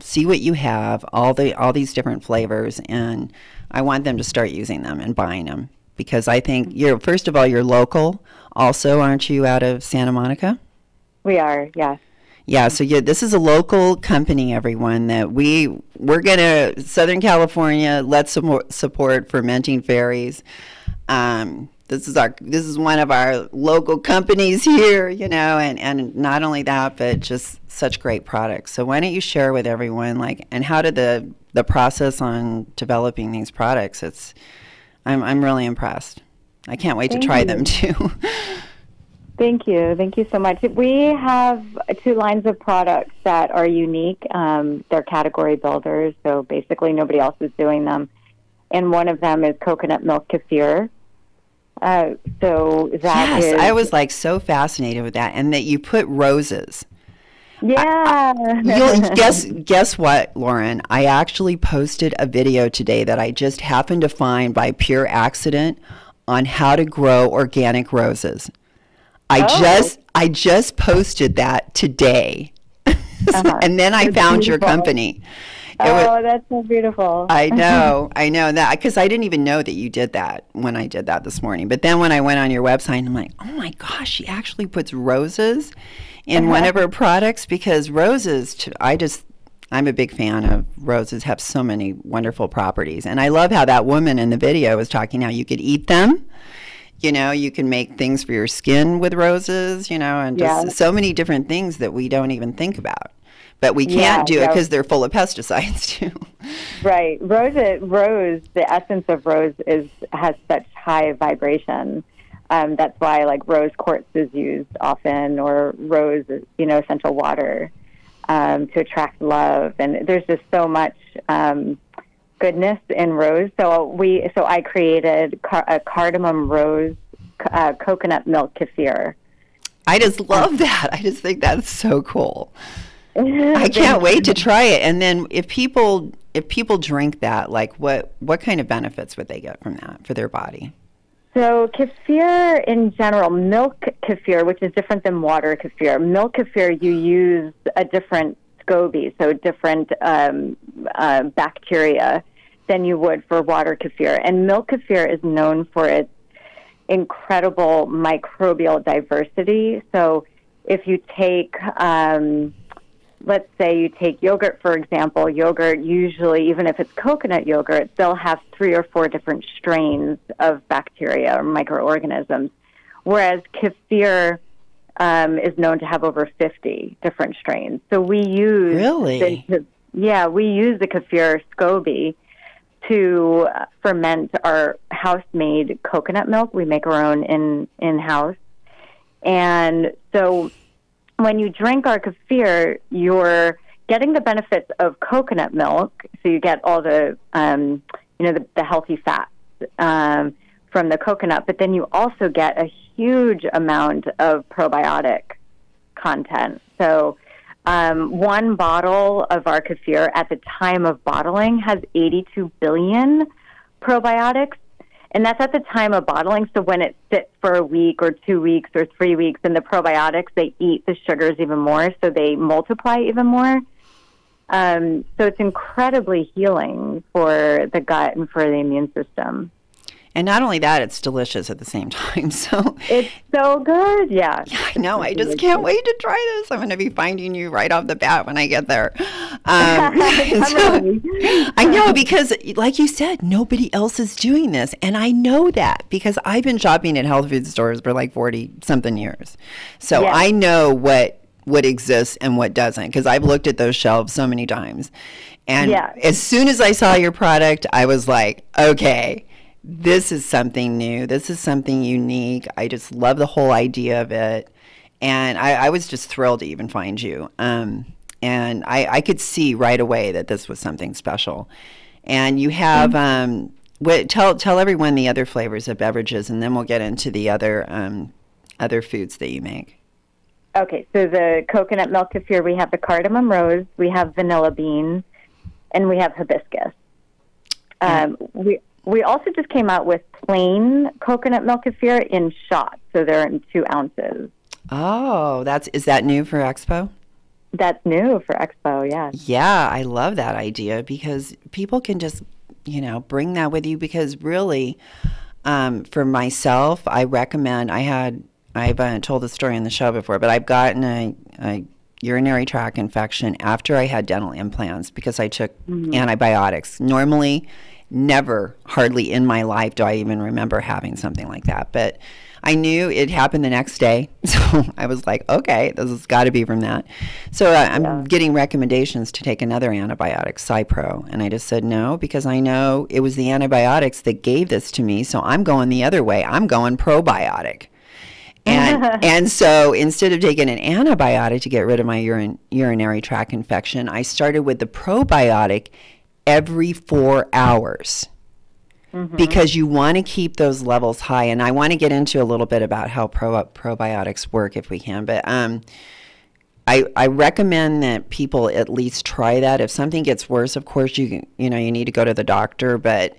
see what you have, all these different flavors, and I want them to start using them and buying them because I think first of all, you're local. Also, aren't you out of Santa Monica? We are, yes. Yeah, so this is a local company, everyone, that we're gonna Southern California. Let's support Fermenting Fairies. This is one of our local companies here, and not only that, but just such great products. So why don't you share with everyone, and how did the process on developing these products? I'm really impressed. I can't wait to try them too. Thank you. Thank you so much. We have 2 lines of products that are unique. They're category builders, so basically nobody else is doing them. And one of them is coconut milk kefir. I was so fascinated with that, and that you put roses. Yeah. Guess what, Lauren? I actually posted a video today that I just happened to find by pure accident on how to grow organic roses. I just posted that today, and then I found your company. That's so beautiful. I know that because I didn't even know that you did that when I did that this morning. But then when I went on your website, I'm like, oh my gosh, she actually puts roses in one of her products because roses. I'm a big fan of roses. Have so many wonderful properties, and I love how that woman in the video was talking how you could eat them. You can make things for your skin with roses, and just so many different things that we don't even think about. But we can't do it because they're full of pesticides, too. Right. Rose, the essence of rose has such high vibration. That's why, rose quartz is used often, or rose, essential water to attract love. And there's just so much goodness in rose. So I created a cardamom rose coconut milk kefir. I just love that. I just think that's so cool. I can't wait to try it. And then if people drink that, what kind of benefits would they get from that for their body? So kefir in general, milk kefir, which is different than water kefir. Milk kefir, you use a different SCOBY, so different bacteria than you would for water kefir. And milk kefir is known for its incredible microbial diversity. So if you take, let's say you take yogurt, for example, yogurt usually, even if it's coconut yogurt, they'll have 3 or 4 different strains of bacteria or microorganisms, whereas kefir is known to have over 50 different strains. So we use we use the kefir SCOBY to ferment our house-made coconut milk. We make our own in-house. And so when you drink our kefir, you're getting the benefits of coconut milk. So you get all the, the healthy fats from the coconut, but then you also get a huge amount of probiotic content. So one bottle of our kefir at the time of bottling has 82 billion probiotics. And that's at the time of bottling. So when it sits for a week or 2 weeks or 3 weeks, and the probiotics, they eat the sugars even more, so they multiply even more. So it's incredibly healing for the gut and for the immune system. And not only that, it's delicious at the same time. So it's so good. Yeah. I know. I just can't wait to try this. I'm going to be finding you right off the bat when I get there. I know, because like you said, nobody else is doing this. And I know that because I've been shopping at health food stores for 40-something years. So I know what exists and what doesn't, because I've looked at those shelves so many times. And as soon as I saw your product, I was like, okay, this is something new. This is something unique. I just love the whole idea of it. And I was just thrilled to even find you. And I could see right away that this was something special. And you have, tell everyone the other flavors of beverages, and then we'll get into the other foods that you make. Okay, so the coconut milk kefir, we have the cardamom rose, we have vanilla bean, and we have hibiscus. We also just came out with plain coconut milk kefir in shots, so they're in 2 ounces. Oh, is that new for Expo? That's new for Expo, yeah. Yeah, I love that idea because people can just, bring that with you because really, for myself, I recommend, I've told the story on the show before, but I've gotten a urinary tract infection after I had dental implants because I took antibiotics. Normally, never, hardly in my life do I even remember having something like that. But I knew it happened the next day. So I was like, okay, this has got to be from that. So I'm getting recommendations to take another antibiotic, Cipro. And I just said no because I know it was the antibiotics that gave this to me. So I'm going the other way. I'm going probiotic. And so instead of taking an antibiotic to get rid of my urinary tract infection, I started with the probiotic every 4 hours because you want to keep those levels high. And I want to get into a little bit about how probiotics work if we can. But I recommend that people at least try that. If something gets worse, of course, you need to go to the doctor. But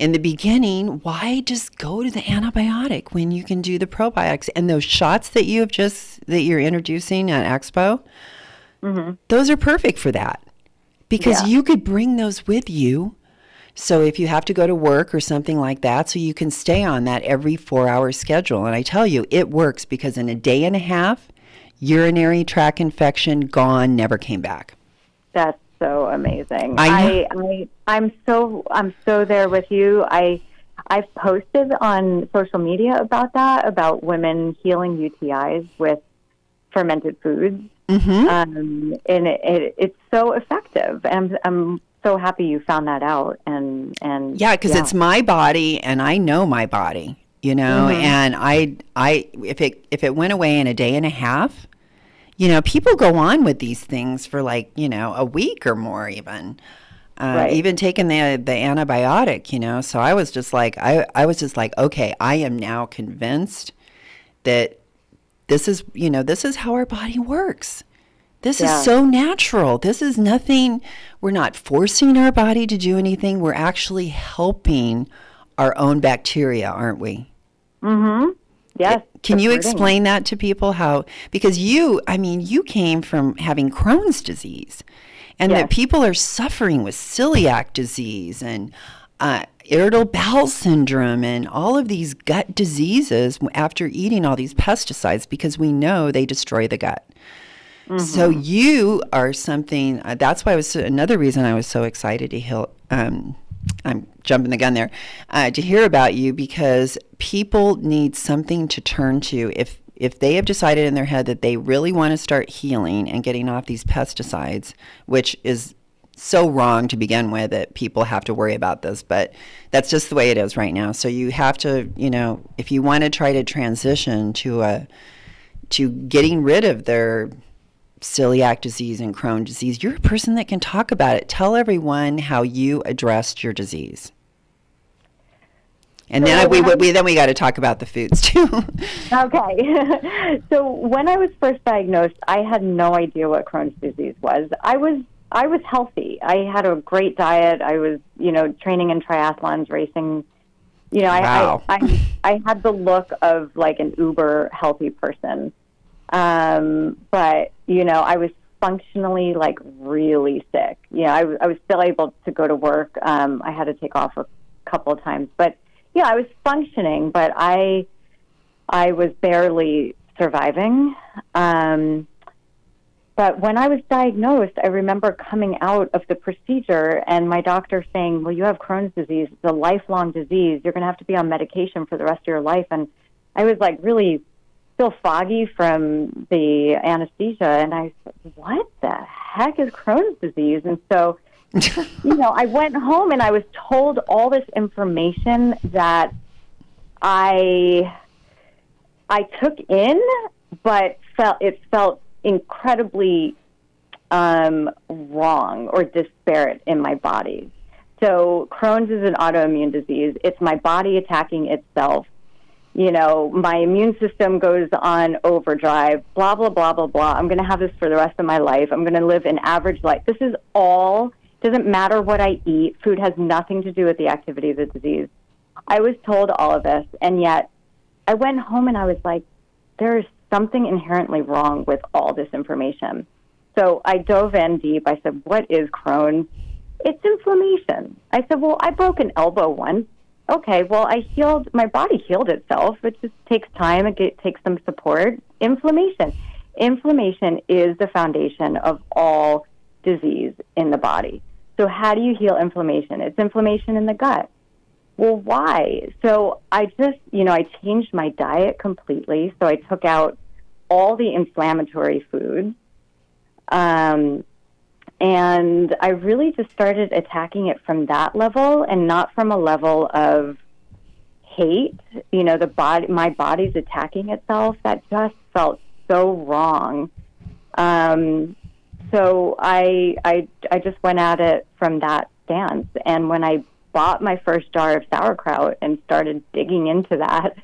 in the beginning, why just go to the antibiotic when you can do the probiotics? And those shots that you're introducing at Expo, those are perfect for that because you could bring those with you. So if you have to go to work or something like that, so you can stay on that every 4-hour schedule. And I tell you, it works because in a day and a half, urinary tract infection gone, never came back. That's so amazing. I'm so there with you. I've posted on social media about that, about women healing UTIs with fermented foods, and it's so effective. And I'm so happy you found that out. And because it's my body, and I know my body. And if it went away in a day and a half, people go on with these things for a week or more even. Even taking the antibiotic, so I was just like, okay, I am now convinced that this is how our body works. This is so natural. This is nothing. We're not forcing our body to do anything. We're actually helping our own bacteria, aren't we? Yes. Can you explain that to people because you came from having Crohn's disease and that people are suffering with celiac disease and irritable bowel syndrome and all of these gut diseases after eating all these pesticides because we know they destroy the gut. So you are something, that's why another reason I was so excited to hear, I'm jumping the gun there, to hear about you because people need something to turn to if they have decided in their head that they really want to start healing and getting off these pesticides, which is so wrong to begin with that people have to worry about this, but that's just the way it is right now. So you have to, if you want to try to transition to getting rid of their celiac disease and Crohn's disease, you're a person that can talk about it. Tell everyone how you addressed your disease. And then we got to talk about the foods too. Okay. So when I was first diagnosed, I had no idea what Crohn's disease was. I was healthy. I had a great diet. I was, training in triathlons, racing. Wow. I had the look of like an uber healthy person. But, I was functionally like really sick. I was still able to go to work. I had to take off a couple of times, but I was functioning, but I was barely surviving. But when I was diagnosed, I remember coming out of the procedure and my doctor saying, well, you have Crohn's disease. It's a lifelong disease. You're going to have to be on medication for the rest of your life. And I was like really still foggy from the anesthesia. And I said, what the heck is Crohn's disease? And so, I went home and I was told all this information that I took in, but it felt incredibly wrong or disparate in my body. So Crohn's is an autoimmune disease. It's my body attacking itself. My immune system goes on overdrive, blah, blah, blah, blah, blah. I'm going to have this for the rest of my life. I'm going to live an average life. This is all, doesn't matter what I eat. Food has nothing to do with the activity of the disease. I was told all of this, and yet I went home and I was like, there's something inherently wrong with all this information. So I dove in deep. I said, what is Crohn's? It's inflammation. I said, well, I broke an elbow once. Okay, well, my body healed itself. It just takes time. It takes some support. Inflammation. Inflammation is the foundation of all disease in the body. So how do you heal inflammation? It's inflammation in the gut. Well, why? So I just, I changed my diet completely. So I took out all the inflammatory foods. And I really just started attacking it from that level and not from a level of hate. My body's attacking itself. That just felt so wrong. So I just went at it from that stance. And when I bought my first jar of sauerkraut and started digging into that,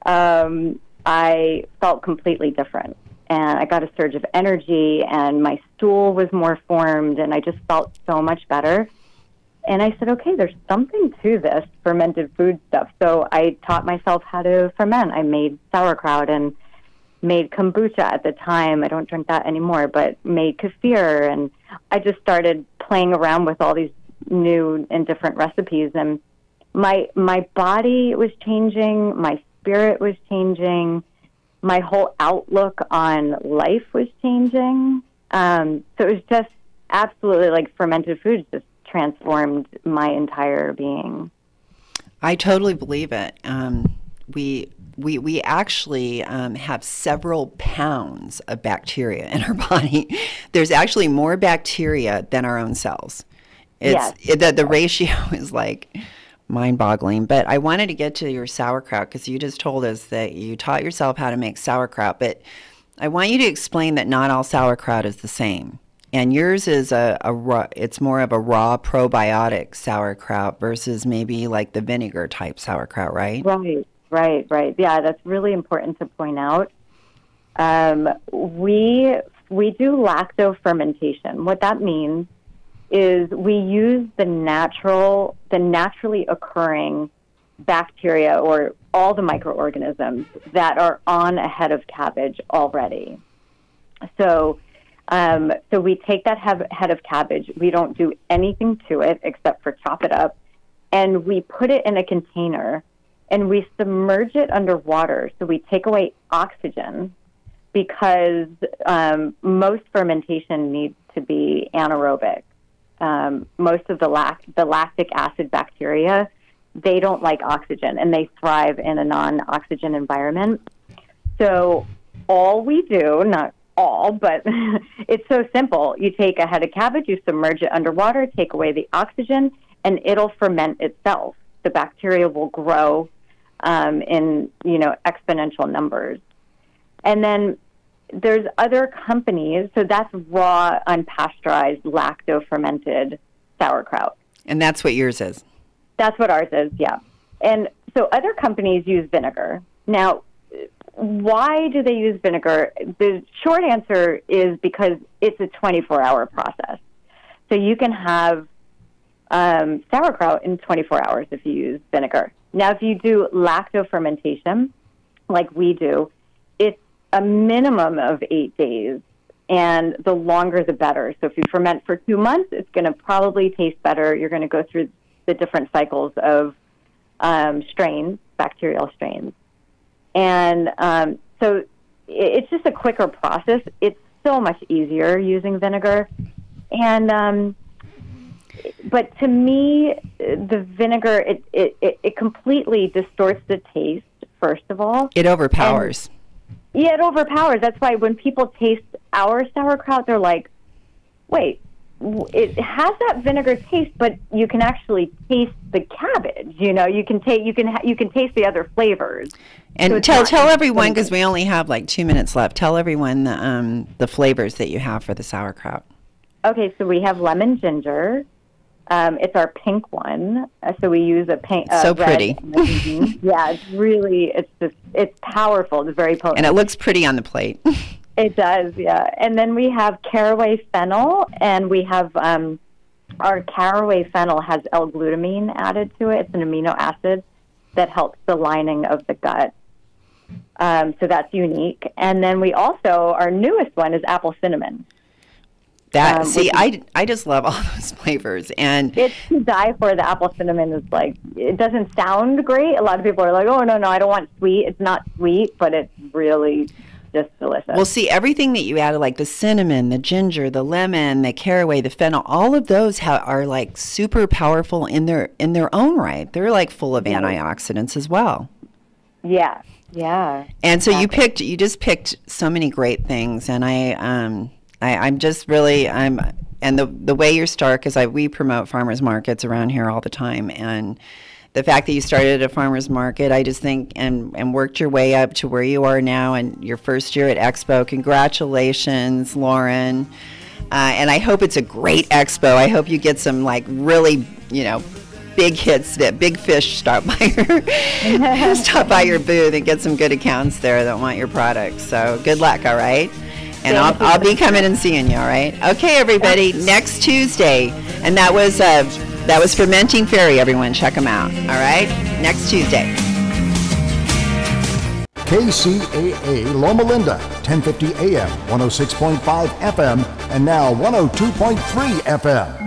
I felt completely different. And I got a surge of energy, and my stool was more formed, and I just felt so much better. And I said, okay, there's something to this fermented food stuff. So I taught myself how to ferment. I made sauerkraut and made kombucha at the time. I don't drink that anymore, but made kefir. And I just started playing around with all these new and different recipes. And my body was changing. My spirit was changing. My whole outlook on life was changing. So it was just absolutely like fermented foods just transformed my entire being. I totally believe it. We actually have several pounds of bacteria in our body. There's actually more bacteria than our own cells. The ratio is like mind-boggling. But I wanted to get to your sauerkraut because you just told us that you taught yourself how to make sauerkraut. But I want you to explain that not all sauerkraut is the same. And yours is it's more of a raw probiotic sauerkraut versus maybe like the vinegar type sauerkraut, right? Right. Yeah, that's really important to point out. We do lacto fermentation. What that means is we use the naturally occurring bacteria or all the microorganisms that are on a head of cabbage already. So we take that head of cabbage. We don't do anything to it except for chop it up, and we put it in a container, and we submerge it underwater. So we take away oxygen because most fermentation needs to be anaerobic. Most of the lactic acid bacteria, they don't like oxygen, and they thrive in a non-oxygen environment. So all we do, not all, but it's so simple. You take a head of cabbage, you submerge it underwater, take away the oxygen, and it'll ferment itself. The bacteria will grow in exponential numbers. And then there's other companies, so that's raw, unpasteurized, lacto-fermented sauerkraut. And that's what yours is? That's what ours is, yeah. And so other companies use vinegar. Now, why do they use vinegar? The short answer is because it's a 24-hour process. So you can have sauerkraut in 24 hours if you use vinegar. Now, if you do lacto-fermentation, like we do, it's a minimum of 8 days, and the longer the better. So if you ferment for 2 months, it's going to probably taste better. You're going to go through the different cycles of strains, bacterial strains. And so it's just a quicker process. It's so much easier using vinegar. And but to me, the vinegar, it completely distorts the taste, first of all. It overpowers. Yeah, it overpowers. That's why when people taste our sauerkraut, they're like, wait, it has that vinegar taste, but you can actually taste the cabbage. You can taste the other flavors. And so tell everyone, because we only have like 2 minutes left, tell everyone the flavors that you have for the sauerkraut. Okay, so we have lemon ginger. It's our pink one. So we use a pink. So red. pretty. Yeah, it's powerful. It's very potent. And it looks pretty on the plate. It does, yeah. And then we have caraway fennel, and we have our caraway fennel has L-glutamine added to it. It's an amino acid that helps the lining of the gut. So that's unique. And then we also, our newest one is apple cinnamon. That I just love all those flavors, and it's to die for. The apple cinnamon is like, it doesn't sound great. A lot of people are like, oh no, I don't want sweet. It's not sweet, but it's really just delicious. Well, see, everything that you added, like the cinnamon, the ginger, the lemon, the caraway, the fennel, all of those are like super powerful in their own right. They're like full of antioxidants as well. Yeah. And so you just picked so many great things, and I'm just really, and the way you start, because we promote farmers markets around here all the time, and the fact that you started at a farmers market, I just think, and worked your way up to where you are now, and your first year at Expo. Congratulations, Lauren. And I hope it's a great Expo. I hope you get some like really, big hits, that big fish stop by your booth and get some good accounts there that want your products. So good luck, all right? And I'll be coming and seeing you, all right? Okay, everybody, next Tuesday. And that was Fermenting Fairy, everyone. Check them out, all right? Next Tuesday. KCAA Loma Linda, 1050 AM, 106.5 FM, and now 102.3 FM.